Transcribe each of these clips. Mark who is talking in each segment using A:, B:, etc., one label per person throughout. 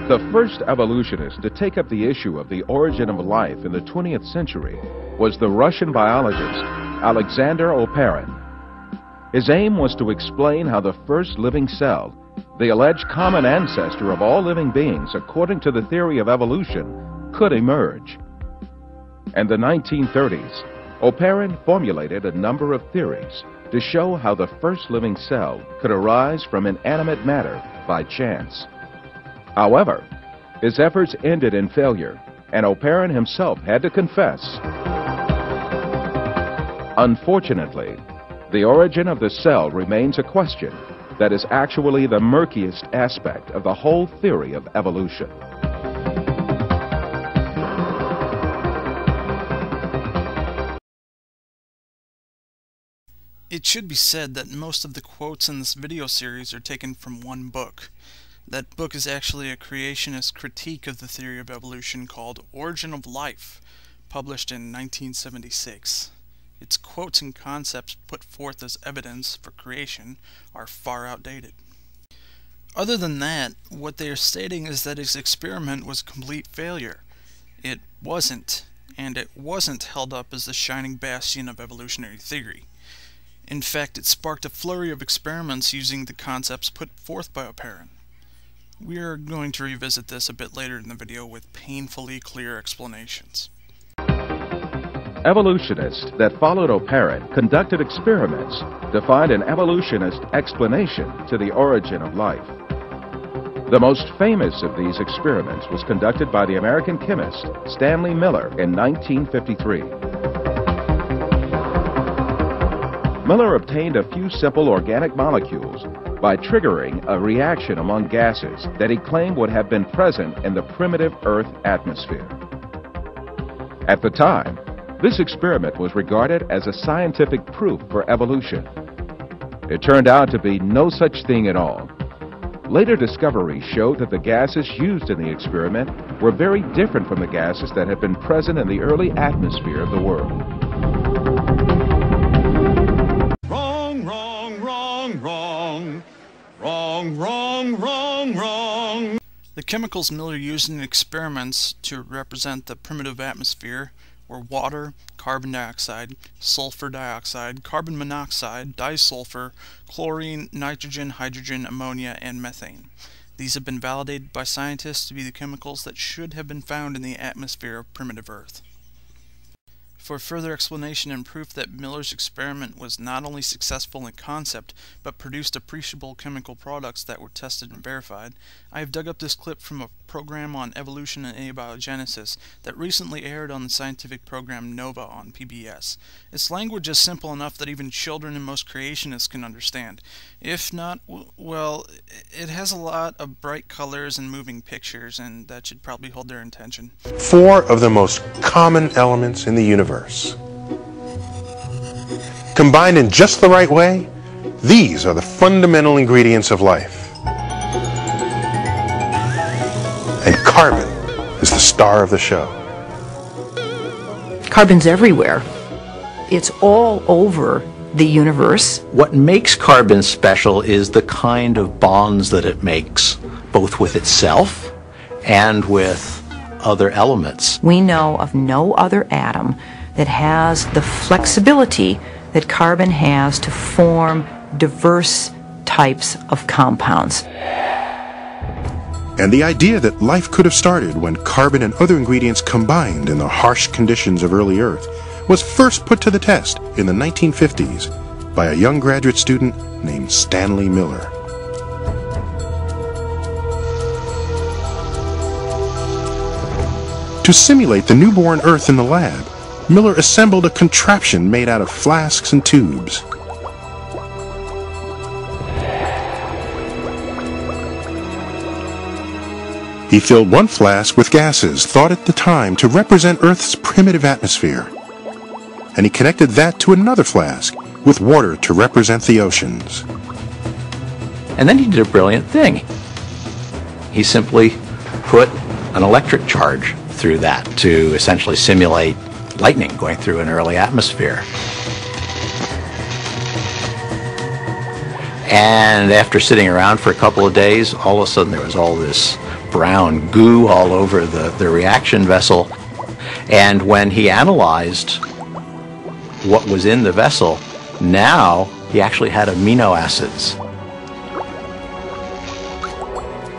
A: The first evolutionist to take up the issue of the origin of life in the 20th century was the Russian biologist Alexander Oparin. His aim was to explain how the first living cell, the alleged common ancestor of all living beings according to the theory of evolution, could emerge. In the 1930s, Oparin formulated a number of theories to show how the first living cell could arise from inanimate matter by chance. However, his efforts ended in failure, and Oparin himself had to confess. Unfortunately, the origin of the cell remains a question that is actually the murkiest aspect of the whole theory of evolution.
B: It should be said that most of the quotes in this video series are taken from one book. That book is actually a creationist critique of the theory of evolution called Origin of Life, published in 1976. Its quotes and concepts put forth as evidence for creation are far outdated. Other than that, what they are stating is that his experiment was a complete failure. It wasn't, and it wasn't held up as the shining bastion of evolutionary theory. In fact, it sparked a flurry of experiments using the concepts put forth by Oparin. We are going to revisit this a bit later in the video with painfully clear explanations.
A: Evolutionists that followed Oparin conducted experiments to find an evolutionist explanation to the origin of life. The most famous of these experiments was conducted by the American chemist Stanley Miller in 1953. Miller obtained a few simple organic molecules by triggering a reaction among gases that he claimed would have been present in the primitive Earth atmosphere. At the time, this experiment was regarded as a scientific proof for evolution. It turned out to be no such thing at all. Later discoveries showed that the gases used in the experiment were very different from the gases that had been present in the early atmosphere of the world.
B: The chemicals Miller used in experiments to represent the primitive atmosphere were water, carbon dioxide, sulfur dioxide, carbon monoxide, disulfur, chlorine, nitrogen, hydrogen, ammonia, and methane. These have been validated by scientists to be the chemicals that should have been found in the atmosphere of primitive Earth. For further explanation and proof that Miller's experiment was not only successful in concept, but produced appreciable chemical products that were tested and verified, I have dug up this clip from a program on evolution and abiogenesis that recently aired on the scientific program Nova on PBS. Its language is simple enough that even children and most creationists can understand. If not, well, it has a lot of bright colors and moving pictures, and that should probably hold their attention.
C: 4 of the most common elements in the universe. Combined in just the right way, these are the fundamental ingredients of life. And carbon is the star of the show.
D: Carbon's everywhere. It's all over the universe.
E: What makes carbon special is the kind of bonds that it makes, both with itself and with other elements.
D: We know of no other atom that has the flexibility that carbon has to form diverse types of compounds.
C: And the idea that life could have started when carbon and other ingredients combined in the harsh conditions of early Earth was first put to the test in the 1950s by a young graduate student named Stanley Miller. To simulate the newborn Earth in the lab, Miller assembled a contraption made out of flasks and tubes. He filled one flask with gases thought at the time to represent Earth's primitive atmosphere, and he connected that to another flask with water to represent the oceans.
E: And then he did a brilliant thing. He simply put an electric charge through that to essentially simulate lightning going through an early atmosphere. And after sitting around for a couple of days, all of a sudden there was all this brown goo all over the reaction vessel. And when he analyzed what was in the vessel, now he actually had amino acids.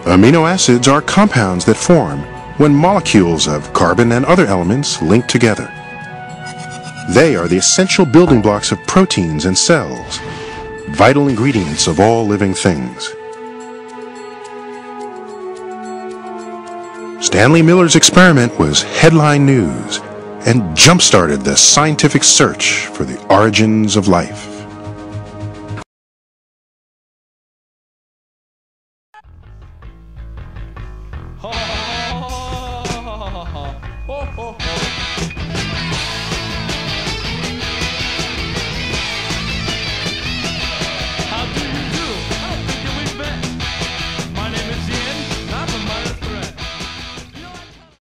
C: Amino acids are compounds that form when molecules of carbon and other elements link together. They are the essential building blocks of proteins and cells, vital ingredients of all living things. Stanley Miller's experiment was headline news and jump-started the scientific search for the origins of life.
F: Ha